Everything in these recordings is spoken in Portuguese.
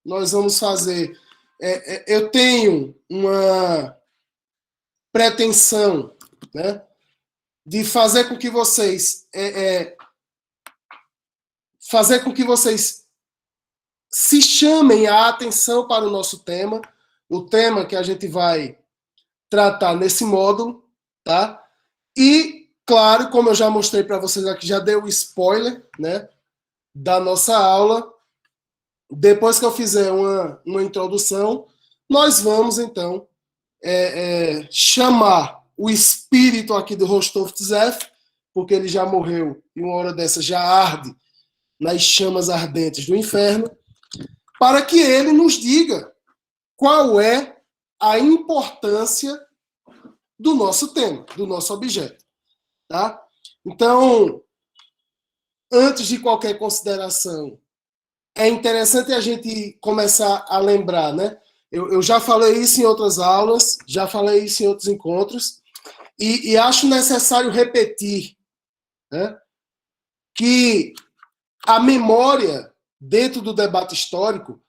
nós vamos fazer. Eu tenho uma pretensão, né, de fazer com que vocês se chamem a atenção para o nosso tema, o tema que a gente vai tratar nesse módulo, tá? E, claro, como eu já mostrei para vocês aqui, já dei o spoiler, né, da nossa aula. Depois que eu fizer uma introdução, nós vamos, então, chamar o espírito aqui do Rostov Tzeff, porque ele já morreu e uma hora dessa já arde nas chamas ardentes do inferno, para que ele nos diga qual é a importância do nosso tema, do nosso objeto. Tá? Então, antes de qualquer consideração, é interessante a gente começar a lembrar, né? Eu já falei isso em outras aulas, já falei isso em outros encontros, e acho necessário repetir, né, que a memória, dentro do debate histórico,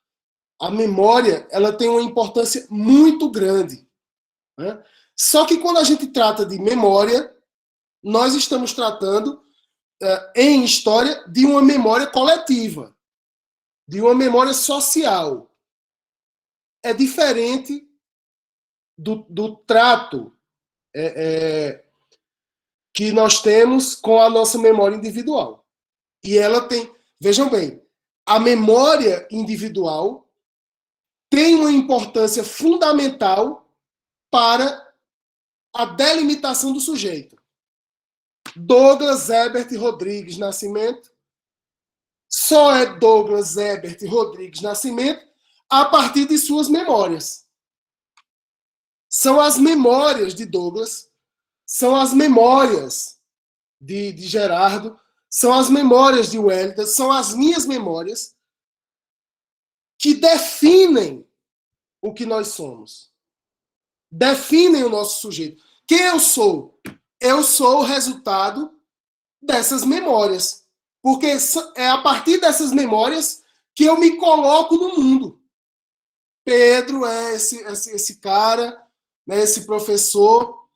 a memória ela tem uma importância muito grande. Né? Só que quando a gente trata de memória, nós estamos tratando, em história, de uma memória coletiva, de uma memória social. É diferente do trato que nós temos com a nossa memória individual. E ela tem, vejam bem, a memória individual tem uma importância fundamental para a delimitação do sujeito. Douglas Ebert Rodrigues Nascimento só é Douglas Ebert Rodrigues Nascimento a partir de suas memórias. São as memórias de Douglas, são as memórias de Gerardo, são as memórias de Wellington, são as minhas memórias que definem o que nós somos. Definem o nosso sujeito. Quem eu sou? Eu sou o resultado dessas memórias. Porque é a partir dessas memórias que eu me coloco no mundo. Pedro é esse cara, né, esse professor,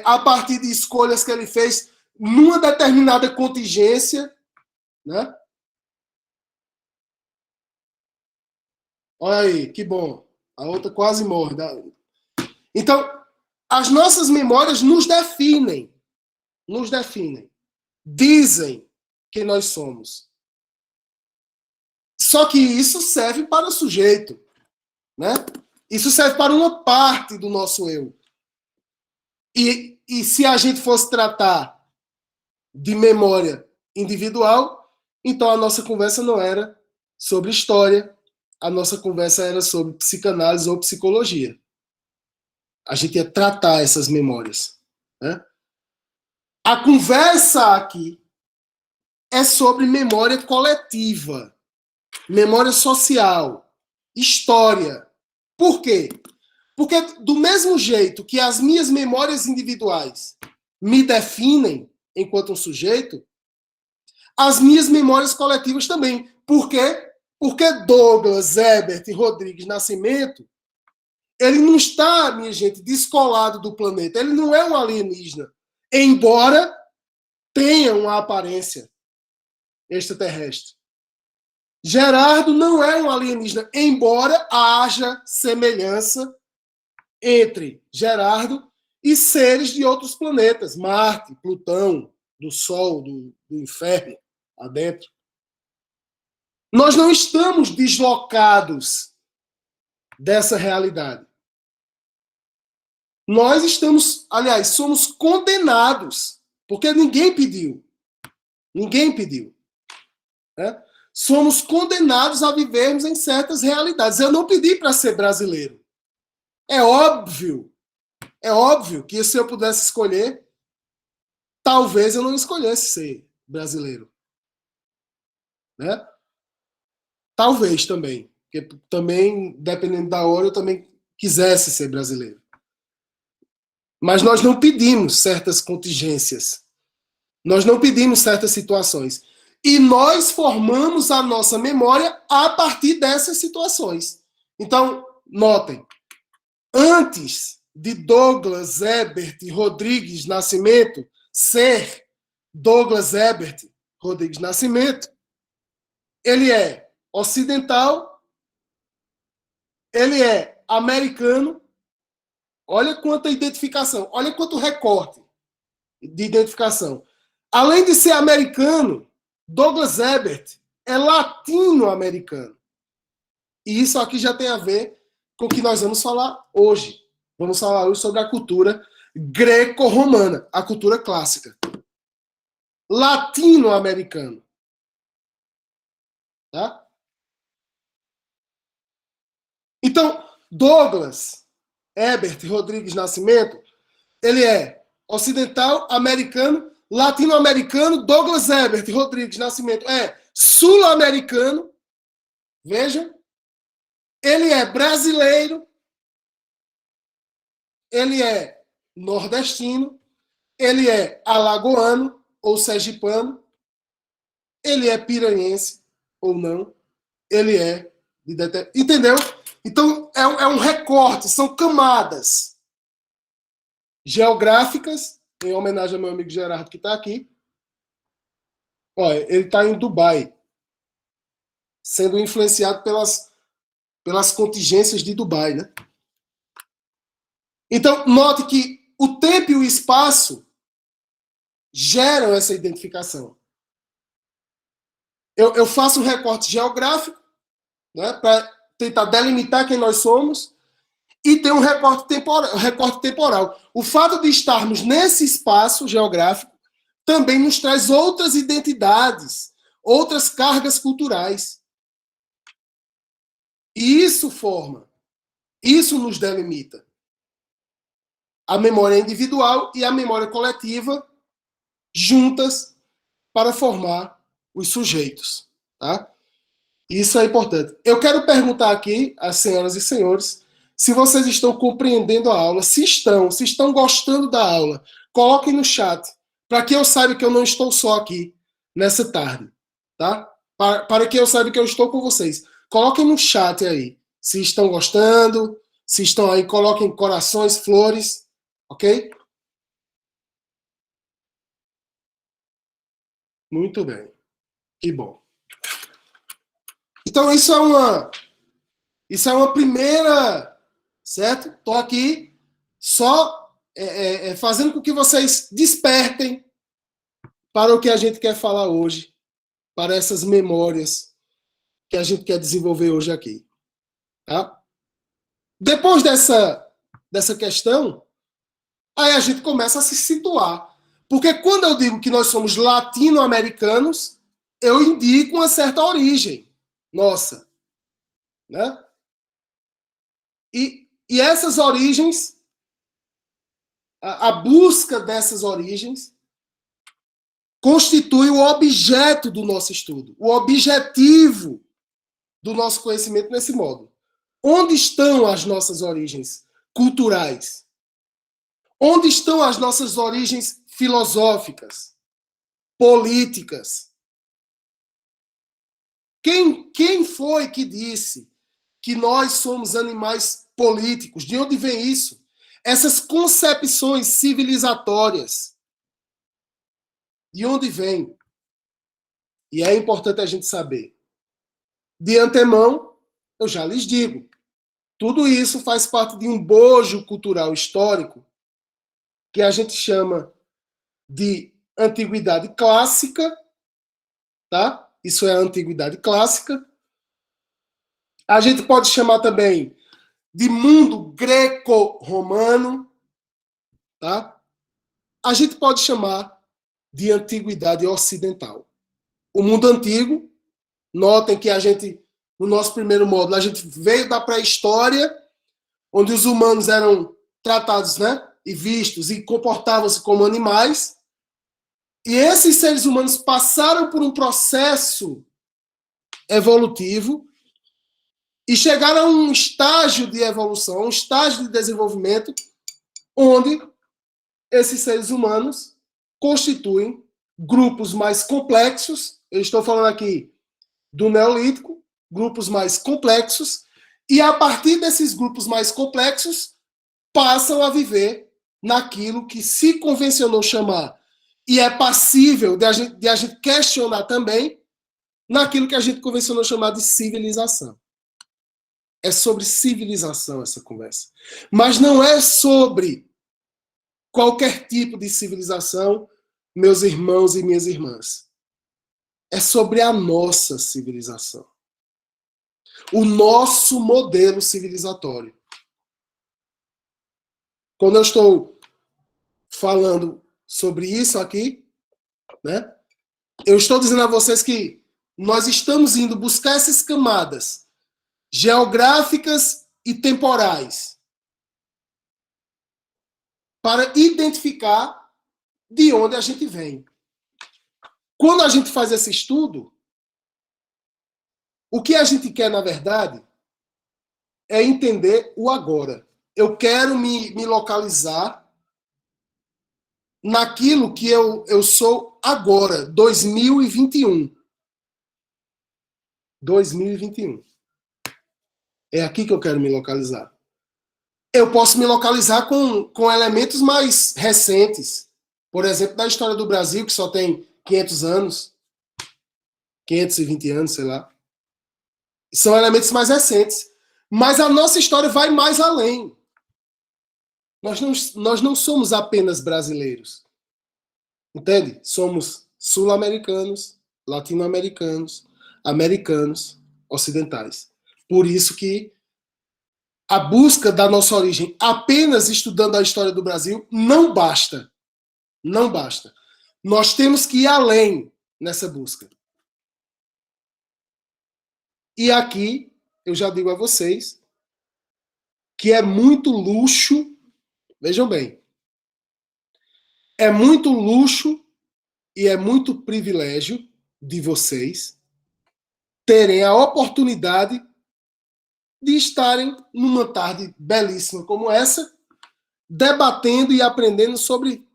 a partir de escolhas que ele fez numa determinada contingência, né? Olha aí, que bom. A outra quase morre. Então, as nossas memórias nos definem. Nos definem. Dizem quem nós somos. Só que isso serve para o sujeito. Né? Isso serve para uma parte do nosso eu. E se a gente fosse tratar de memória individual, então a nossa conversa não era sobre história, a nossa conversa era sobre psicanálise ou psicologia. A gente ia tratar essas memórias. Né? A conversa aqui é sobre memória coletiva, memória social, história. Por quê? Porque do mesmo jeito que as minhas memórias individuais me definem enquanto um sujeito, as minhas memórias coletivas também. Por quê? Porque Douglas Ebert Rodrigues Nascimento, ele não está, minha gente, descolado do planeta. Ele não é um alienígena, embora tenha uma aparência extraterrestre. Gerardo não é um alienígena, embora haja semelhança entre Gerardo e seres de outros planetas, Marte, Plutão, do Sol, do inferno, adentro. Nós não estamos deslocados dessa realidade. Nós estamos, aliás, somos condenados, porque ninguém pediu. Ninguém pediu. Né? Somos condenados a vivermos em certas realidades. Eu não pedi para ser brasileiro. É óbvio que se eu pudesse escolher, talvez eu não escolhesse ser brasileiro. Né? Talvez também. Porque também, dependendo da hora, eu também quisesse ser brasileiro. Mas nós não pedimos certas contingências. Nós não pedimos certas situações. E nós formamos a nossa memória a partir dessas situações. Então, notem, antes de Douglas Ebert Rodrigues Nascimento ser Douglas Ebert Rodrigues Nascimento, ele é ocidental, ele é americano. Olha quanta identificação, olha quanto recorte de identificação. Além de ser americano, Douglas Ebert é latino-americano. E isso aqui já tem a ver com o que nós vamos falar hoje. Vamos falar hoje sobre a cultura greco-romana, a cultura clássica. Latino-americano. Tá? Então, Douglas Ebert Rodrigues Nascimento, ele é ocidental, americano, latino-americano. Douglas Ebert Rodrigues Nascimento é sul-americano. Vejam. Ele é brasileiro. Ele é nordestino. Ele é alagoano ou sergipano. Ele é piranhense ou não. Ele é de entendeu? Então, é um recorte, são camadas geográficas, em homenagem ao meu amigo Gerardo, que está aqui. Olha, ele está em Dubai, sendo influenciado pelas contingências de Dubai, né? Então, note que o tempo e o espaço geram essa identificação. Eu faço um recorte geográfico, né, para tentar delimitar quem nós somos, e tem um recorte temporal. O fato de estarmos nesse espaço geográfico também nos traz outras identidades, outras cargas culturais. E isso nos delimita. A memória individual e a memória coletiva juntas para formar os sujeitos. Tá? Isso é importante. Eu quero perguntar aqui às senhoras e senhores se vocês estão compreendendo a aula, se estão gostando da aula. Coloquem no chat, para que eu saiba que eu não estou só aqui nessa tarde. Tá? Para que eu saiba que eu estou com vocês. Coloquem no chat aí, se estão gostando, se estão aí, coloquem corações, flores, ok? Muito bem. Que bom. Então, isso é uma primeira, certo? Estou aqui só fazendo com que vocês despertem para o que a gente quer falar hoje, para essas memórias que a gente quer desenvolver hoje aqui. Tá? Depois dessa questão, aí a gente começa a se situar. Porque quando eu digo que nós somos latino-americanos, eu indico uma certa origem nossa. Né? E essas origens, a busca dessas origens, constitui o objeto do nosso estudo, o objetivo do nosso conhecimento nesse modo. Onde estão as nossas origens culturais? Onde estão as nossas origens filosóficas, políticas? Quem foi que disse que nós somos animais políticos? De onde vem isso? Essas concepções civilizatórias, de onde vem? E é importante a gente saber. De antemão, eu já lhes digo, tudo isso faz parte de um bojo cultural histórico que a gente chama de antiguidade clássica, tá? Isso é a antiguidade clássica. A gente pode chamar também de mundo greco-romano, tá? A gente pode chamar de antiguidade ocidental. O mundo antigo, notem que a gente, no nosso primeiro módulo, a gente veio da pré-história, onde os humanos eram tratados, né, e vistos e comportavam-se como animais, e esses seres humanos passaram por um processo evolutivo e chegaram a um estágio de evolução, um estágio de desenvolvimento, onde esses seres humanos constituem grupos mais complexos, eu estou falando aqui do Neolítico, grupos mais complexos, e a partir desses grupos mais complexos, passam a viver naquilo que se convencionou chamar, e é passível de a gente questionar também, naquilo que a gente convencionou chamar de civilização. É sobre civilização essa conversa. Mas não é sobre qualquer tipo de civilização, meus irmãos e minhas irmãs. É sobre a nossa civilização. O nosso modelo civilizatório. Quando eu estou falando sobre isso aqui, né, eu estou dizendo a vocês que nós estamos indo buscar essas camadas geográficas e temporais para identificar de onde a gente vem. Quando a gente faz esse estudo, o que a gente quer, na verdade, é entender o agora. Eu quero me localizar naquilo que eu sou agora, 2021. 2021. É aqui que eu quero me localizar. Eu posso me localizar com elementos mais recentes. Por exemplo, da história do Brasil, que só tem 500 anos, 520 anos, sei lá. São elementos mais recentes. Mas a nossa história vai mais além. Nós não somos apenas brasileiros. Entende? Somos sul-americanos, latino-americanos, americanos, ocidentais. Por isso que a busca da nossa origem apenas estudando a história do Brasil não basta. Não basta. Nós temos que ir além nessa busca. E aqui eu já digo a vocês que é muito luxo, vejam bem, é muito luxo e é muito privilégio de vocês terem a oportunidade de estarem numa tarde belíssima como essa, debatendo e aprendendo sobre...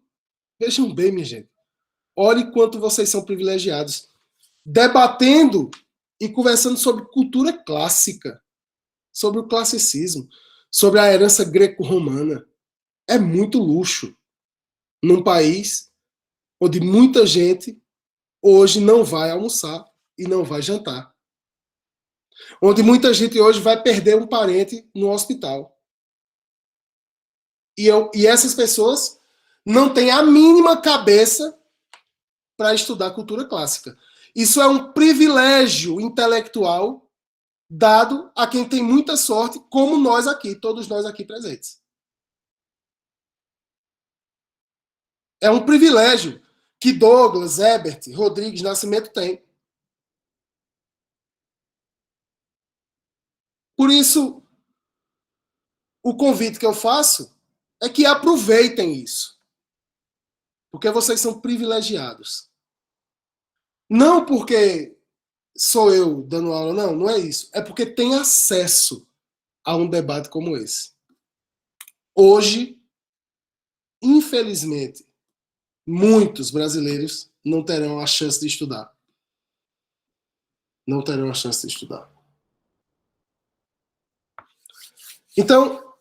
Vejam bem, minha gente, olhe quanto vocês são privilegiados. Debatendo e conversando sobre cultura clássica, sobre o classicismo, sobre a herança greco-romana. É muito luxo num país onde muita gente hoje não vai almoçar e não vai jantar. Onde muita gente hoje vai perder um parente no hospital. E essas pessoas não têm a mínima cabeça para estudar cultura clássica. Isso é um privilégio intelectual dado a quem tem muita sorte, como nós aqui, todos nós aqui presentes. É um privilégio que Douglas, Ebert, Rodrigues, Nascimento têm. Por isso, o convite que eu faço é que aproveitem isso. Porque vocês são privilegiados. Não porque sou eu dando aula, não, não é isso. É porque tem acesso a um debate como esse. Hoje, infelizmente, muitos brasileiros não terão a chance de estudar. Não terão a chance de estudar. Então,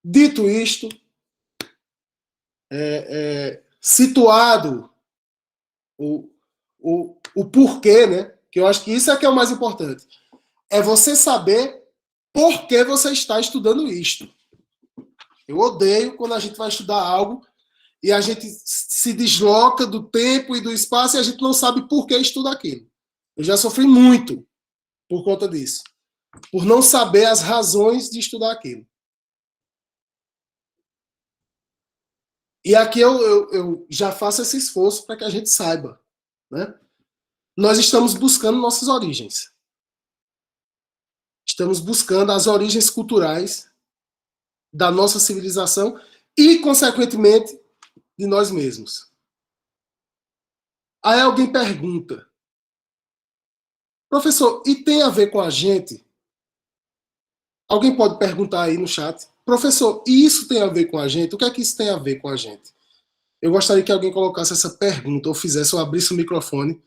dito isto, situado o porquê, né? Que eu acho que isso é que é o mais importante. É você saber por que você está estudando isto. Eu odeio quando a gente vai estudar algo e a gente se desloca do tempo e do espaço e a gente não sabe por que estuda aquilo. Eu já sofri muito por conta disso. Por não saber as razões de estudar aquilo. E aqui eu já faço esse esforço para que a gente saiba, né? Nós estamos buscando nossas origens. Estamos buscando as origens culturais da nossa civilização e, consequentemente, de nós mesmos. Aí alguém pergunta, professor, e tem a ver com a gente? Alguém pode perguntar aí no chat, professor, e isso tem a ver com a gente? O que é que isso tem a ver com a gente? eu gostaria que alguém colocasse essa pergunta, ou fizesse, ou abrisse o microfone.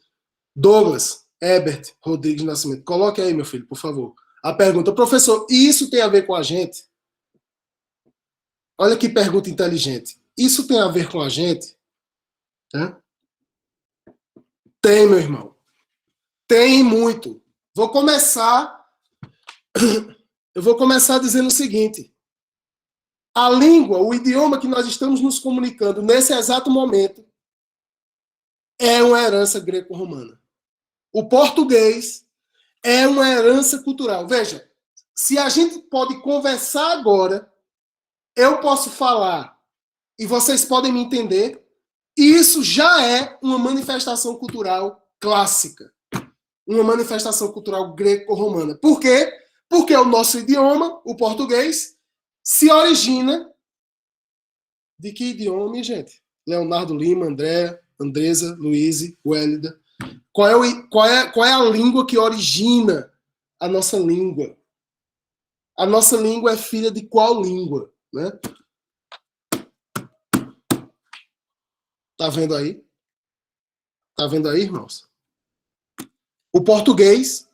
Douglas, Herbert Rodrigues Nascimento, coloque aí, meu filho, por favor. A pergunta, professor, isso tem a ver com a gente? Olha que pergunta inteligente. Isso tem a ver com a gente? Né? Tem, meu irmão. Tem muito. Eu vou começar dizendo o seguinte. A língua, o idioma que nós estamos nos comunicando nesse exato momento é uma herança greco-romana. O português é uma herança cultural. Veja, se a gente pode conversar agora, eu posso falar e vocês podem me entender, isso já é uma manifestação cultural clássica. Uma manifestação cultural greco-romana. Por quê? Porque o nosso idioma, o português, se origina de que idioma, gente? Leonardo Lima, André, Andresa, Luíse, Wélida. Qual é a língua que origina a nossa língua? A nossa língua é filha de qual língua? Né? Tá vendo aí? Tá vendo aí, irmãos? O português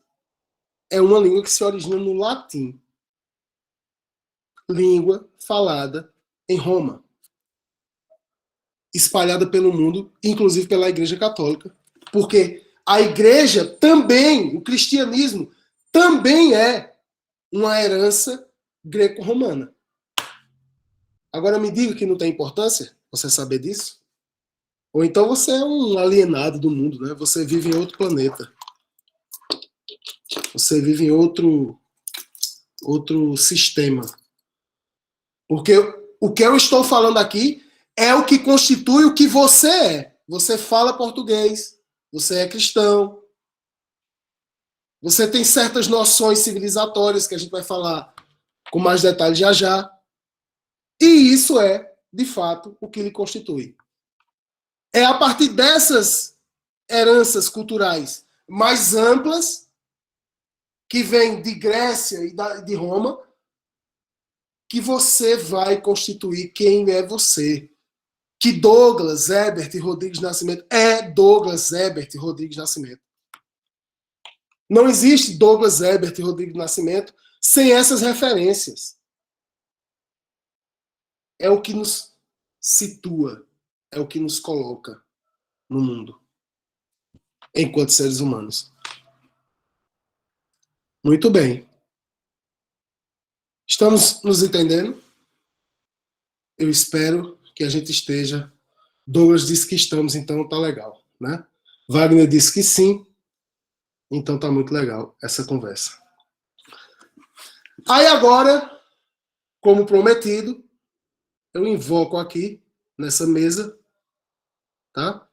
é uma língua que se origina no latim. Língua falada em Roma. Espalhada pelo mundo, inclusive pela Igreja Católica. Porque a Igreja também, o cristianismo, também é uma herança greco-romana. Agora me diga que não tem importância você saber disso. Ou então você é um alienado do mundo, né? Você vive em outro planeta. Você vive em outro sistema. Porque o que eu estou falando aqui é o que constitui o que você é. Você fala português, você é cristão, você tem certas noções civilizatórias que a gente vai falar com mais detalhes já já. E isso é, de fato, o que lhe constitui. É a partir dessas heranças culturais mais amplas, que vêm de Grécia e de Roma, que você vai constituir quem é você. Que Douglas Herbert Rodrigues Nascimento é Douglas Herbert Rodrigues Nascimento. Não existe Douglas Herbert Rodrigues Nascimento sem essas referências. É o que nos situa, é o que nos coloca no mundo, enquanto seres humanos. Muito bem. Estamos nos entendendo? Eu espero que a gente esteja. Douglas disse que estamos, então tá legal, né? Wagner disse que sim, então tá muito legal essa conversa. Aí agora, como prometido, eu invoco aqui, nessa mesa, tá?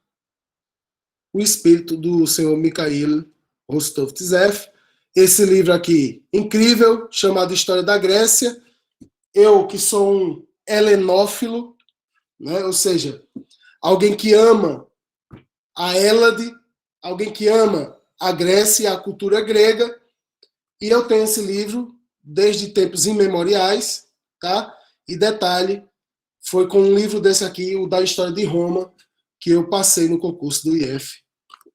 O espírito do senhor Mikhail Rostov-Tzeff. Esse livro aqui, incrível, chamado História da Grécia. Eu, que sou um helenófilo, né? Ou seja, alguém que ama a Hélade, alguém que ama a Grécia e a cultura grega, e eu tenho esse livro desde tempos imemoriais, tá? E detalhe, foi com um livro desse aqui, o da História de Roma, que eu passei no concurso do IF.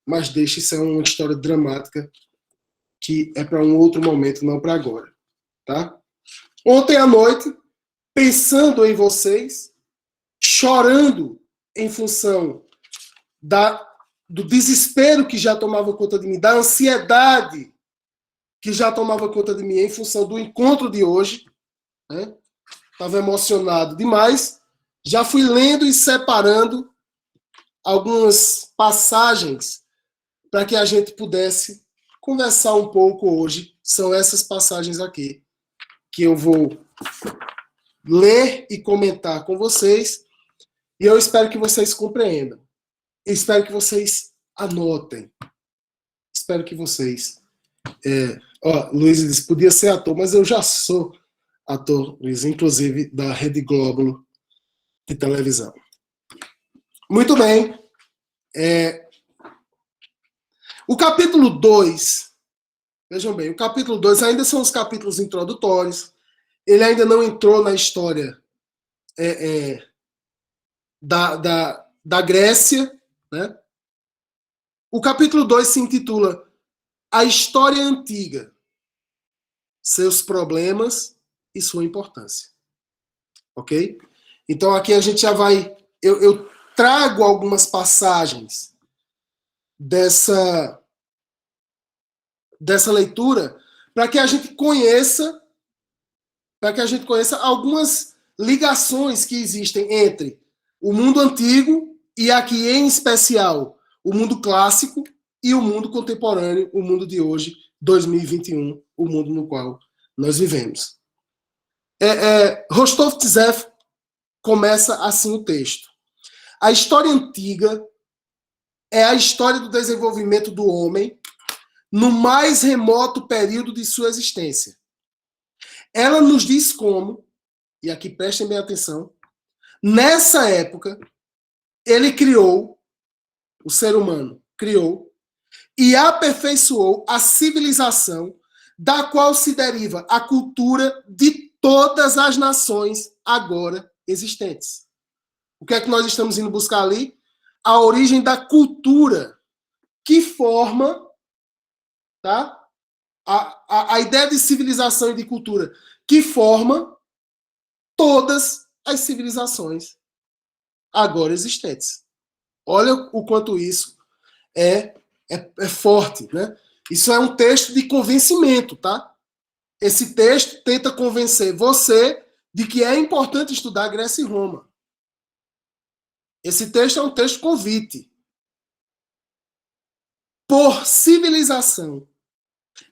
Mas deixa, isso é uma história dramática que é para um outro momento, não para agora, tá? Ontem à noite, pensando em vocês, chorando em função do desespero que já tomava conta de mim, da ansiedade que já tomava conta de mim em função do encontro de hoje, né? Estava emocionado demais. Já fui lendo e separando algumas passagens para que a gente pudesse conversar um pouco hoje. São essas passagens aqui que eu vou ler e comentar com vocês. E eu espero que vocês compreendam. Eu espero que vocês anotem. Espero que vocês... Luiz disse, podia ser ator, mas eu já sou ator, Luiz, inclusive da Rede Globo de televisão. Muito bem. O capítulo 2, vejam bem, o capítulo 2 ainda são os capítulos introdutórios. Ele ainda não entrou na história da Grécia, né? O capítulo 2 se intitula A História Antiga, Seus Problemas e Sua Importância. Ok? Então aqui a gente já vai... Eu trago algumas passagens dessa leitura para que a gente conheça algumas ligações que existem entre o mundo antigo e aqui em especial o mundo clássico e o mundo contemporâneo, o mundo de hoje, 2021, o mundo no qual nós vivemos. Rostov Tzeff começa assim o texto. A história antiga é a história do desenvolvimento do homem no mais remoto período de sua existência. Ela nos diz como, e aqui prestem bem atenção, nessa época, ele criou, o ser humano criou, e aperfeiçoou a civilização da qual se deriva a cultura de todas as nações agora existentes. O que é que nós estamos indo buscar ali? A origem da cultura que forma, tá? A ideia de civilização e de cultura que forma todas as civilizações agora existentes. Olha o quanto isso é forte, né? Isso é um texto de convencimento, tá? Esse texto tenta convencer você de que é importante estudar Grécia e Roma. Esse texto é um texto convite. Por civilização,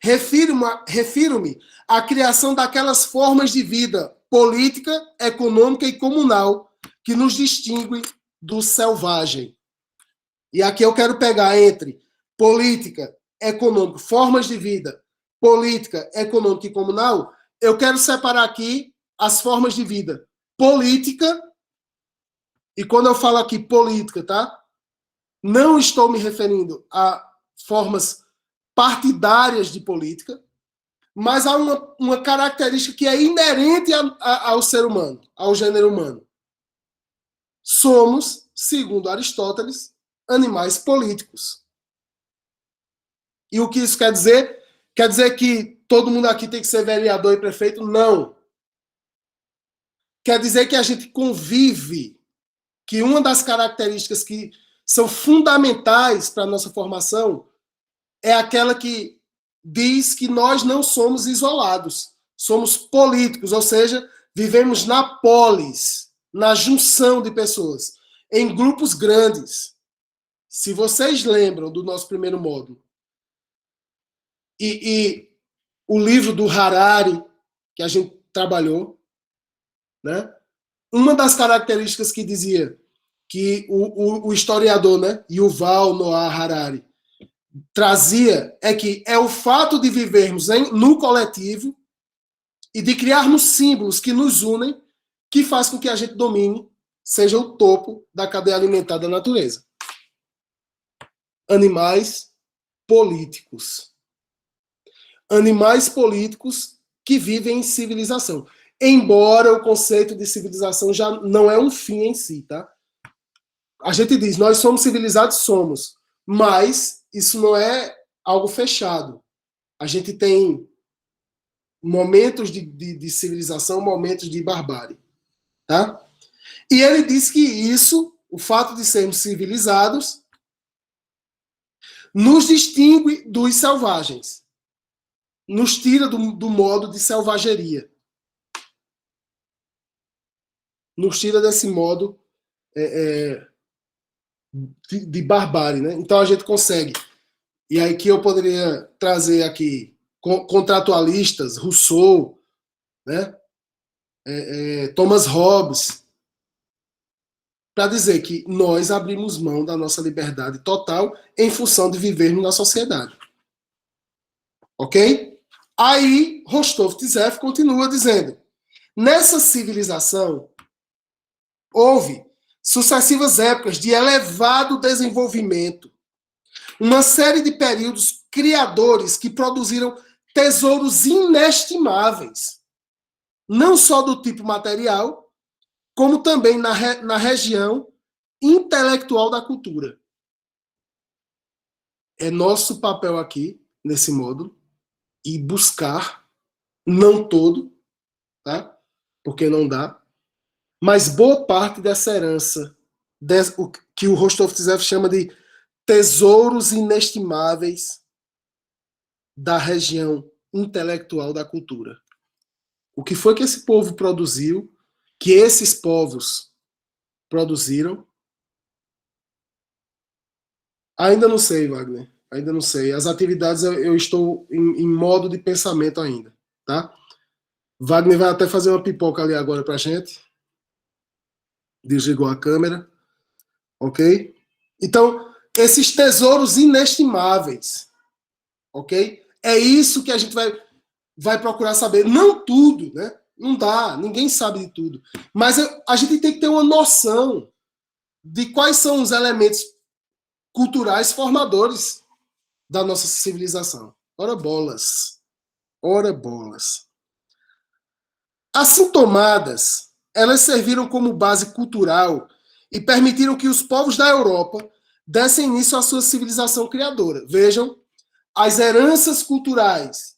refiro-me à criação daquelas formas de vida política, econômica e comunal que nos distingue do selvagem. E aqui eu quero pegar entre política, econômica, formas de vida, política, econômica e comunal, eu quero separar aqui as formas de vida política, e quando eu falo aqui política, tá? Não estou me referindo a formas partidárias de política, mas há uma característica que é inerente ao ser humano, ao gênero humano. Somos, segundo Aristóteles, animais políticos. E o que isso quer dizer? Quer dizer que todo mundo aqui tem que ser vereador e prefeito? Não. Quer dizer que a gente convive, que uma das características que são fundamentais para a nossa formação é aquela que diz que nós não somos isolados, somos políticos, ou seja, vivemos na polis, na junção de pessoas, em grupos grandes. Se vocês lembram do nosso primeiro módulo, e o livro do Harari, que a gente trabalhou, né? Uma das características que dizia que o historiador, né, Yuval Noah Harari, trazia é que é o fato de vivermos no coletivo e de criarmos símbolos que nos unem que faz com que a gente domine, seja o topo da cadeia alimentar da natureza. Animais políticos. Animais políticos que vivem em civilização. Embora o conceito de civilização já não é um fim em si, tá? A gente diz, nós somos civilizados, somos, mas isso não é algo fechado. A gente tem momentos de civilização, momentos de barbárie, tá? E ele diz que isso, o fato de sermos civilizados, nos distingue dos selvagens, nos tira do modo de selvageria, nos tira desse modo de barbárie, né? Então a gente consegue. E aí que eu poderia trazer aqui contratualistas, Rousseau, né? Thomas Hobbes, para dizer que nós abrimos mão da nossa liberdade total em função de vivermos na sociedade. Ok? Aí Rostov Tzeff continua dizendo: nessa civilização houve sucessivas épocas de elevado desenvolvimento, uma série de períodos criadores que produziram tesouros inestimáveis, não só do tipo material, como também na região intelectual da cultura. É nosso papel aqui, nesse módulo, e buscar, não todo, tá? Porque não dá, mas boa parte dessa herança, o que o Rostov Tzev chama de tesouros inestimáveis da região intelectual da cultura. O que foi que esse povo produziu, que esses povos produziram? Ainda não sei, Wagner. Ainda não sei. As atividades eu estou em modo de pensamento ainda, tá? Wagner vai até fazer uma pipoca ali agora pra gente. Desligou a câmera. Ok? Então, esses tesouros inestimáveis. Ok? É isso que a gente vai procurar saber. Não tudo, né? Não dá. Ninguém sabe de tudo. Mas a gente tem que ter uma noção de quais são os elementos culturais formadores da nossa civilização. Ora bolas. Ora bolas. Assim tomadas, elas serviram como base cultural e permitiram que os povos da Europa dessem início à sua civilização criadora. Vejam, as heranças culturais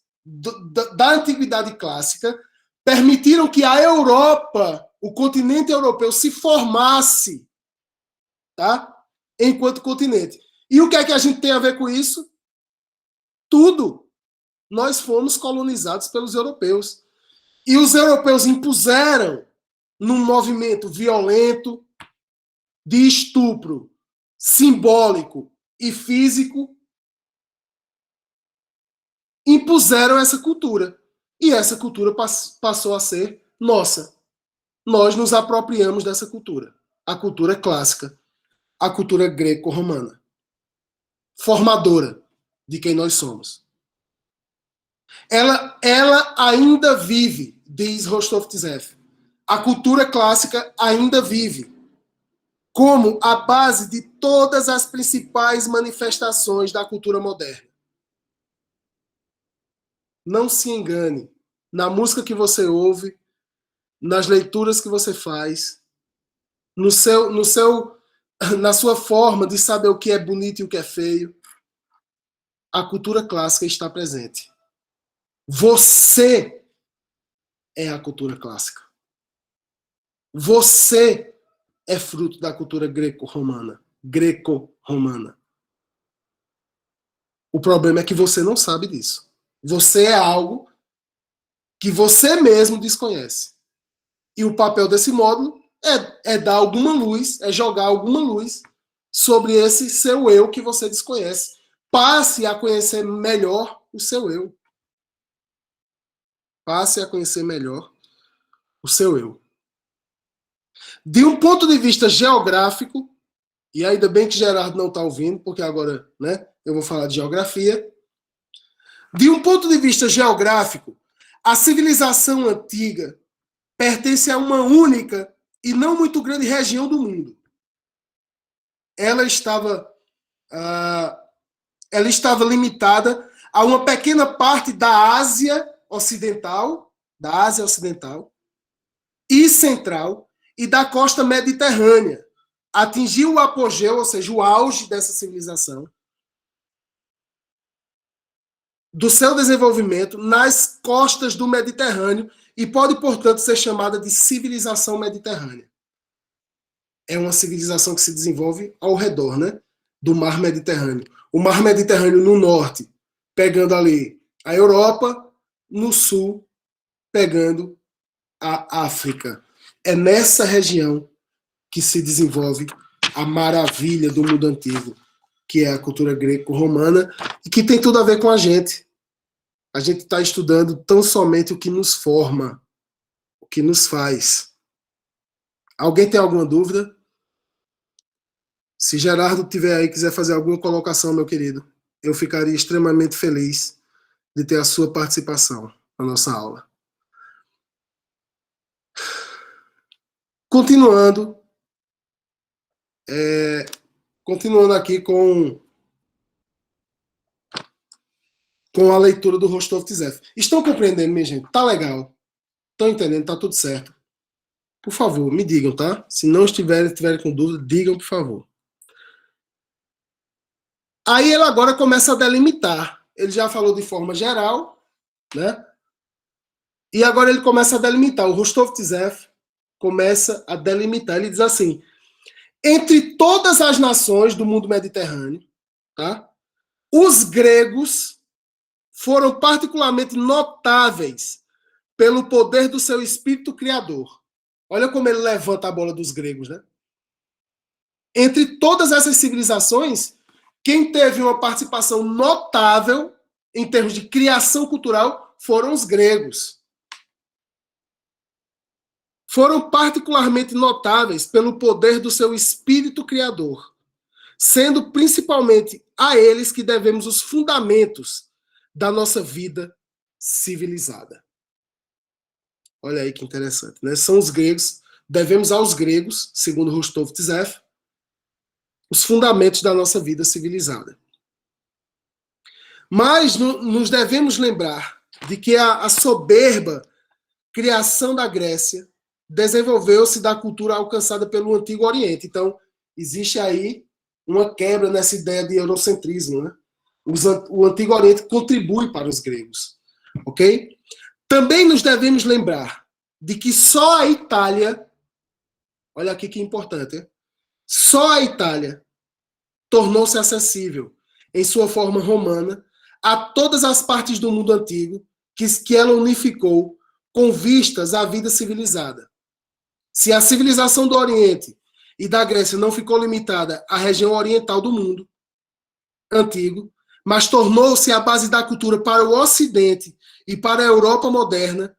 da antiguidade clássica permitiram que a Europa, o continente europeu, se formasse, tá? Enquanto continente. E o que é que a gente tem a ver com isso? Tudo. Nós fomos colonizados pelos europeus. E os europeus impuseram, num movimento violento, de estupro simbólico e físico, impuseram essa cultura. E essa cultura passou a ser nossa. Nós nos apropriamos dessa cultura. A cultura clássica, a cultura greco-romana, formadora de quem nós somos. Ela ainda vive, diz Rostov Tzev. A cultura clássica ainda vive como a base de todas as principais manifestações da cultura moderna. Não se engane. Na música que você ouve, nas leituras que você faz, na sua forma de saber o que é bonito e o que é feio, a cultura clássica está presente. Você é a cultura clássica. Você é fruto da cultura greco-romana. Greco-romana. O problema é que você não sabe disso. Você é algo que você mesmo desconhece. E o papel desse módulo é dar alguma luz, é jogar alguma luz sobre esse seu eu que você desconhece. Passe a conhecer melhor o seu eu. Passe a conhecer melhor o seu eu. De um ponto de vista geográfico, e ainda bem que Gerardo não está ouvindo, porque agora, né, eu vou falar de geografia. De um ponto de vista geográfico, a civilização antiga pertence a uma única e não muito grande região do mundo. Ela estava limitada a uma pequena parte da Ásia Ocidental e Central e da costa mediterrânea. Atingiu o apogeu, ou seja, o auge dessa civilização, do seu desenvolvimento nas costas do Mediterrâneo e pode, portanto, ser chamada de civilização mediterrânea. É uma civilização que se desenvolve ao redor, né, do mar Mediterrâneo. O mar Mediterrâneo no norte, pegando ali a Europa, no sul, pegando a África. É nessa região que se desenvolve a maravilha do mundo antigo, que é a cultura greco-romana, e que tem tudo a ver com a gente. A gente está estudando tão somente o que nos forma, o que nos faz. Alguém tem alguma dúvida? Se Gerardo tiver aí, quiser fazer alguma colocação, meu querido, eu ficaria extremamente feliz de ter a sua participação na nossa aula. Continuando, continuando aqui com a leitura do Rostov Tzev. Estão compreendendo, minha gente? Tá legal. Estão entendendo? Tá tudo certo. Por favor, me digam, tá? Se não tiverem com dúvida, digam, por favor. Aí ele agora começa a delimitar. Ele já falou de forma geral, né? E agora ele começa a delimitar. O Rostov Tzeff começa a delimitar. Ele diz assim: entre todas as nações do mundo mediterrâneo, tá? Os gregos foram particularmente notáveis pelo poder do seu espírito criador. Olha como ele levanta a bola dos gregos, né? Entre todas essas civilizações, quem teve uma participação notável em termos de criação cultural foram os gregos. Foram particularmente notáveis pelo poder do seu espírito criador, sendo principalmente a eles que devemos os fundamentos da nossa vida civilizada. Olha aí que interessante, né? São os gregos, devemos aos gregos, segundo Rostov Tzeff, os fundamentos da nossa vida civilizada. Mas nos devemos lembrar de que a soberba criação da Grécia desenvolveu-se da cultura alcançada pelo Antigo Oriente. Então, existe aí uma quebra nessa ideia de eurocentrismo, né? O Antigo Oriente contribui para os gregos, ok? Também nos devemos lembrar de que só a Itália, olha aqui que importante, hein? Só a Itália tornou-se acessível em sua forma romana a todas as partes do mundo antigo que ela unificou com vistas à vida civilizada. Se a civilização do Oriente e da Grécia não ficou limitada à região oriental do mundo antigo, mas tornou-se a base da cultura para o Ocidente e para a Europa moderna,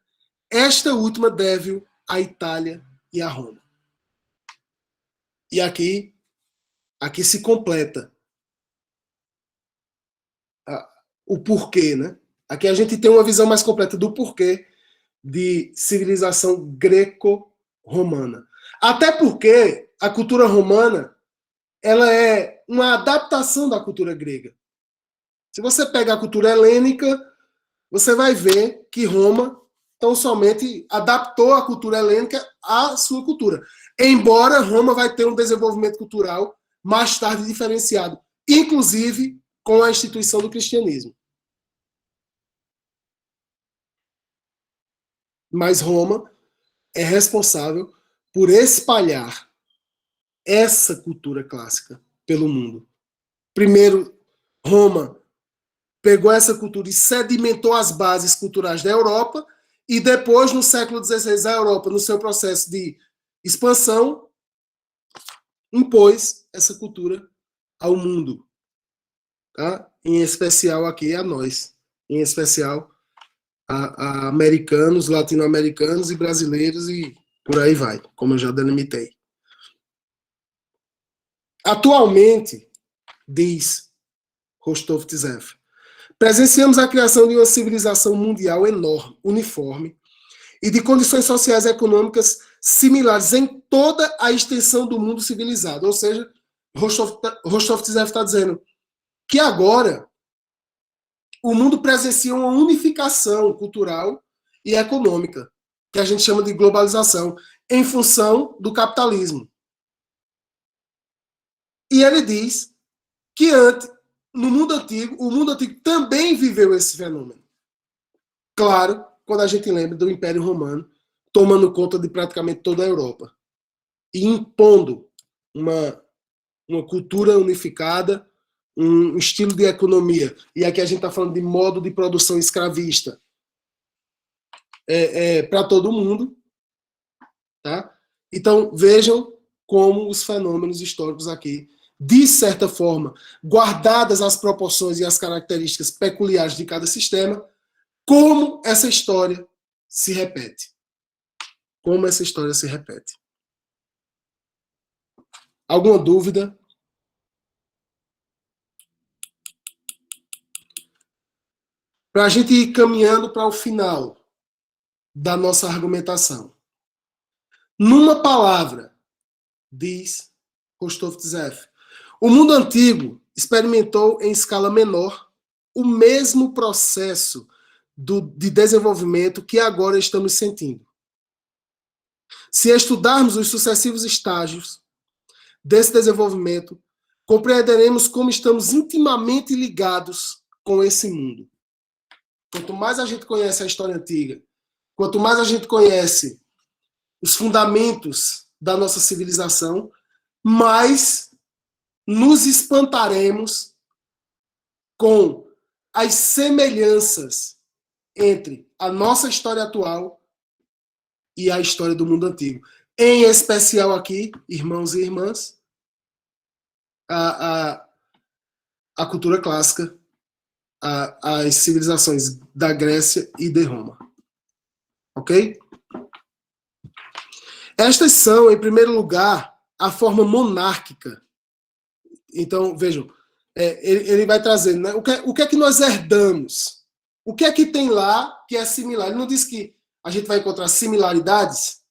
esta última deve à Itália e a Roma. E aqui se completa o porquê, né? Aqui a gente tem uma visão mais completa do porquê de civilização greco-romana. Até porque a cultura romana ela é uma adaptação da cultura grega. Se você pega a cultura helênica, você vai ver que Roma tão somente adaptou a cultura helênica à sua cultura. Embora Roma vai ter um desenvolvimento cultural mais tarde diferenciado, inclusive com a instituição do cristianismo. Mas Roma é responsável por espalhar essa cultura clássica pelo mundo. Primeiro, Roma pegou essa cultura e sedimentou as bases culturais da Europa, e depois, no século XVI, a Europa, no seu processo de expansão, impôs essa cultura ao mundo. Tá? Em especial aqui a nós. Em especial a americanos, latino-americanos e brasileiros e por aí vai, como eu já delimitei. Atualmente, diz Rostov Tzeff, presenciamos a criação de uma civilização mundial enorme, uniforme, e de condições sociais e econômicas similares em toda a extensão do mundo civilizado. Ou seja, Rostov Tzeff está dizendo que agora o mundo presencia uma unificação cultural e econômica, que a gente chama de globalização, em função do capitalismo. E ele diz que no mundo antigo, o mundo antigo também viveu esse fenômeno. Claro, quando a gente lembra do Império Romano tomando conta de praticamente toda a Europa e impondo uma cultura unificada, um estilo de economia. E aqui a gente está falando de modo de produção escravista para todo mundo. Tá? Então, vejam como os fenômenos históricos aqui, de certa forma, guardadas as proporções e as características peculiares de cada sistema, como essa história se repete. Como essa história se repete. Alguma dúvida? Para a gente ir caminhando para o final da nossa argumentação. Numa palavra, diz Rostov Tzeff, o mundo antigo experimentou em escala menor o mesmo processo de desenvolvimento que agora estamos sentindo. Se estudarmos os sucessivos estágios desse desenvolvimento, compreenderemos como estamos intimamente ligados com esse mundo. Quanto mais a gente conhece a história antiga, quanto mais a gente conhece os fundamentos da nossa civilização, mais nos espantaremos com as semelhanças entre a nossa história atual e a história do mundo antigo. Em especial aqui, irmãos e irmãs, a cultura clássica, as civilizações da Grécia e de Roma. Ok? Estas são, em primeiro lugar, a forma monárquica. Então, vejam, ele vai trazendo, né? O que é que nós herdamos? O que é que tem lá que é similar? Ele não diz que a gente vai encontrar similaridades.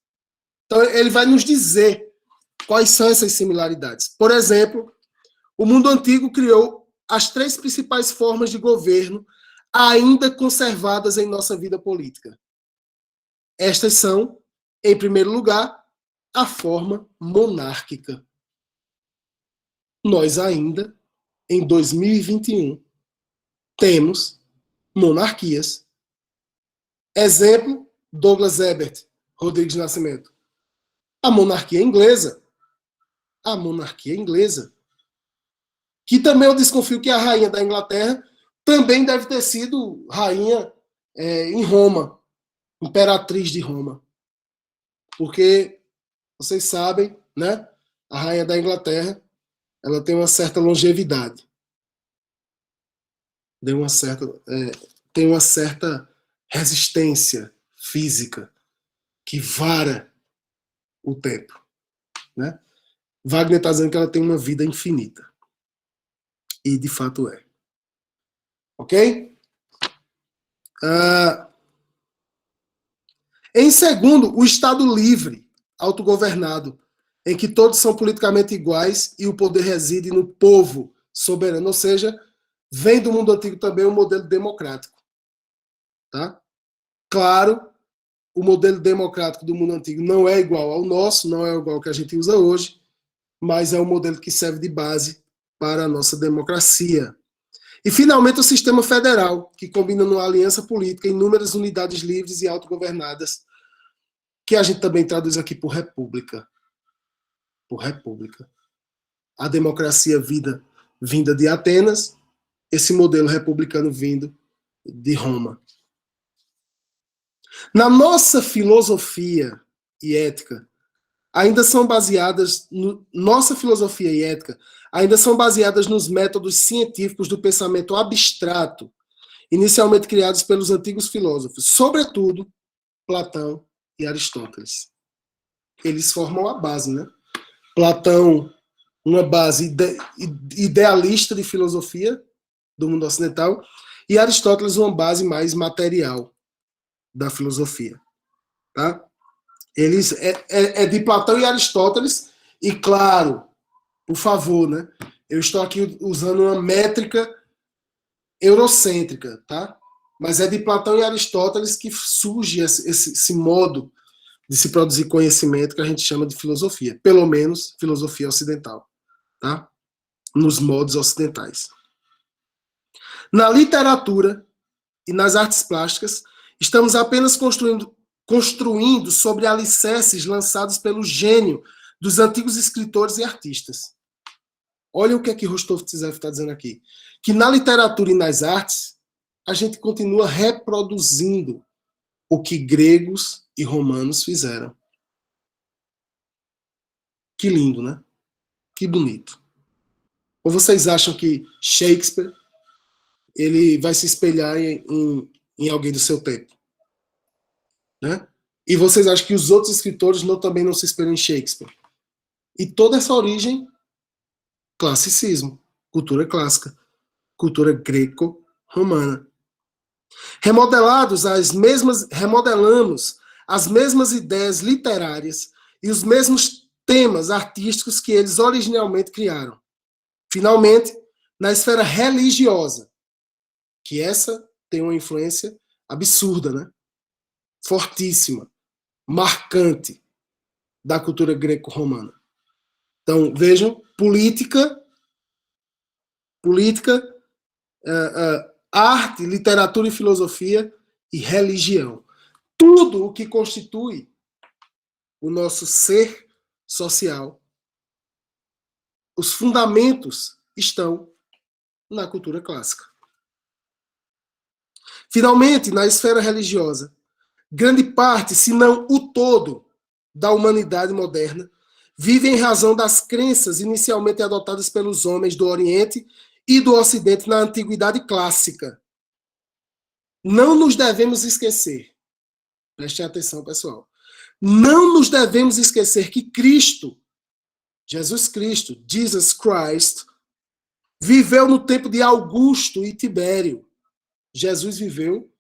Então, ele vai nos dizer quais são essas similaridades. Por exemplo, o mundo antigo criou as 3 principais formas de governo ainda conservadas em nossa vida política. Estas são, em primeiro lugar, a forma monárquica. Nós ainda, em 2021, temos monarquias. Exemplo, Douglas Ebert, Rodrigues Nascimento. A monarquia inglesa. A monarquia inglesa. Que também eu desconfio que a rainha da Inglaterra também deve ter sido rainha em Roma, imperatriz de Roma. Porque, vocês sabem, né? A rainha da Inglaterra, ela tem uma certa longevidade. Tem uma certa resistência física que vara o tempo, né? Wagner está dizendo que ela tem uma vida infinita. E, de fato, é. Ok? Em segundo, o Estado livre, autogovernado, em que todos são politicamente iguais e o poder reside no povo soberano. Ou seja, vem do mundo antigo também o modelo democrático. Tá? Claro, o modelo democrático do mundo antigo não é igual ao nosso, não é igual ao que a gente usa hoje, mas é um modelo que serve de base para a nossa democracia. E, finalmente, o sistema federal, que combina numa aliança política inúmeras unidades livres e autogovernadas, que a gente também traduz aqui por república. Por república. A democracia vinda de Atenas, esse modelo republicano vindo de Roma. Na nossa filosofia e ética, ainda são baseadas nossa filosofia e ética ainda são baseadas nos métodos científicos do pensamento abstrato, inicialmente criados pelos antigos filósofos, sobretudo Platão e Aristóteles. Eles formam a base, né? Platão, uma base idealista de filosofia do mundo ocidental, e Aristóteles, uma base mais material da filosofia. Tá? Eles é de Platão e Aristóteles, e claro, por favor, né? Eu estou aqui usando uma métrica eurocêntrica, tá? Mas é de Platão e Aristóteles que surge esse modo de se produzir conhecimento que a gente chama de filosofia, pelo menos filosofia ocidental, tá? Nos modos ocidentais. Na literatura e nas artes plásticas, estamos apenas construindo sobre alicerces lançados pelo gênio dos antigos escritores e artistas. Olha o que é que Rostov Tzev está dizendo aqui. Que na literatura e nas artes, a gente continua reproduzindo o que gregos e romanos fizeram. Que lindo, né? Que bonito. Ou vocês acham que Shakespeare ele vai se espelhar em alguém do seu tempo? Né? E vocês acham que os outros escritores também não se espelham em Shakespeare? E toda essa origem, classicismo, cultura clássica, cultura greco-romana. Remodelamos as mesmas ideias literárias e os mesmos temas artísticos que eles originalmente criaram. Finalmente, na esfera religiosa, que essa tem uma influência absurda, né? Fortíssima, marcante, da cultura greco-romana. Então, vejam, política, arte, literatura e filosofia e religião. Tudo o que constitui o nosso ser social, os fundamentos estão na cultura clássica. Finalmente, na esfera religiosa, grande parte, se não o todo, da humanidade moderna vive em razão das crenças inicialmente adotadas pelos homens do Oriente e do Ocidente na Antiguidade Clássica. Não nos devemos esquecer, prestem atenção, pessoal, não nos devemos esquecer que Cristo, Jesus Cristo, Jesus Christ, viveu no tempo de Augusto e Tibério. Jesus viveu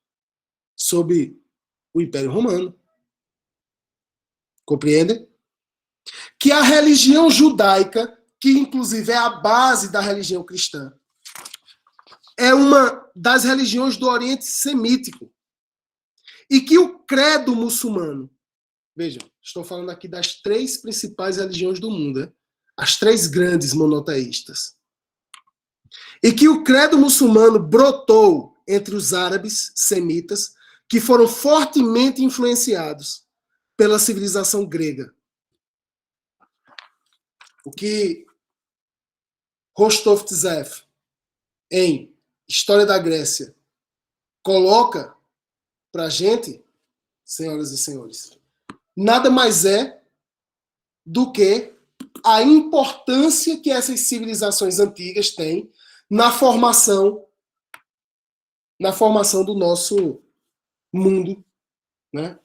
sob o Império Romano. Compreendem? Que a religião judaica, que inclusive é a base da religião cristã, é uma das religiões do Oriente Semítico. E que o credo muçulmano, vejam, estou falando aqui das 3 principais religiões do mundo, né? As 3 grandes monoteístas. E que o credo muçulmano brotou entre os árabes semitas, que foram fortemente influenciados pela civilização grega. O que Rostov Tzev, em História da Grécia, coloca para a gente, senhoras e senhores, nada mais é do que a importância que essas civilizações antigas têm na formação do nosso mundo, né,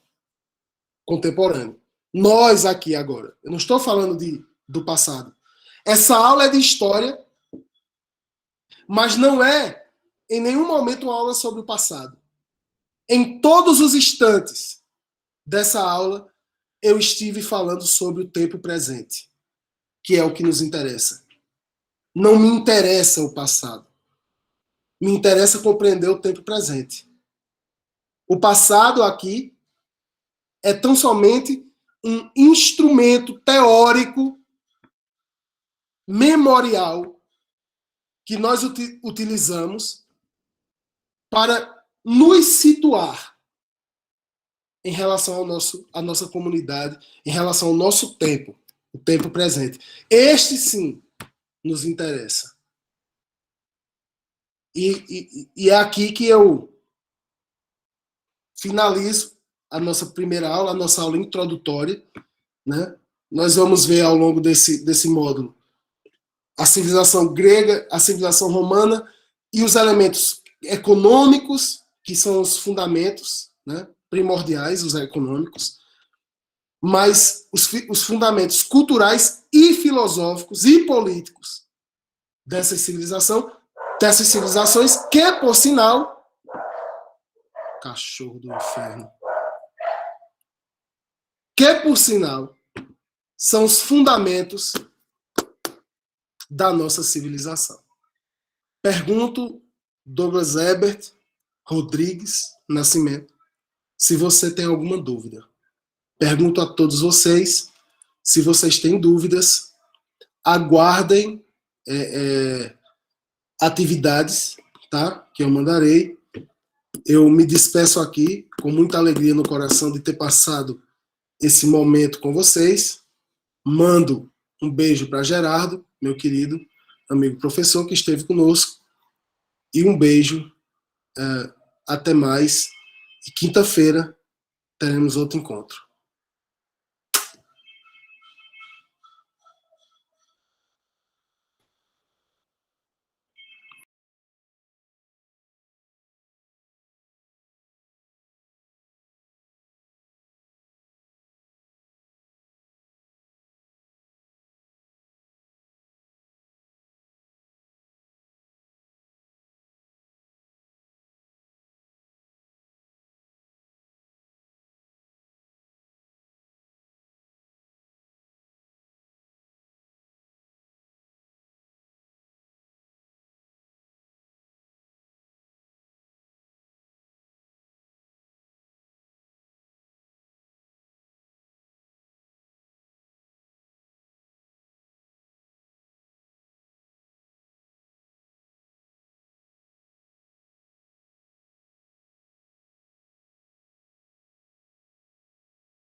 contemporâneo. Nós aqui agora, eu não estou falando do passado. Essa aula é de história, mas não é em nenhum momento uma aula sobre o passado. Em todos os instantes dessa aula, eu estive falando sobre o tempo presente, que é o que nos interessa. Não me interessa o passado. Me interessa compreender o tempo presente. O passado aqui é tão somente um instrumento teórico, memorial, que nós utilizamos para nos situar em relação à nossa comunidade, em relação ao nosso tempo, o tempo presente. Este, sim, nos interessa. E é aqui que eu finalizo a nossa primeira aula, a nossa aula introdutória, né? Nós vamos ver ao longo desse módulo a civilização grega, a civilização romana e os elementos econômicos, que são os fundamentos, né, primordiais, os econômicos, mas os fundamentos culturais e filosóficos e políticos dessas civilizações, que, por sinal, cachorro do inferno, que, por sinal, são os fundamentos da nossa civilização. Pergunto, Douglas Ebert Rodrigues Nascimento, se você tem alguma dúvida. Pergunto a todos vocês, se vocês têm dúvidas, aguardem atividades, tá? Que eu mandarei. Eu me despeço aqui com muita alegria no coração de ter passado esse momento com vocês. Mando um beijo para Gerardo, meu querido amigo professor que esteve conosco, e um beijo, até mais, e quinta-feira teremos outro encontro.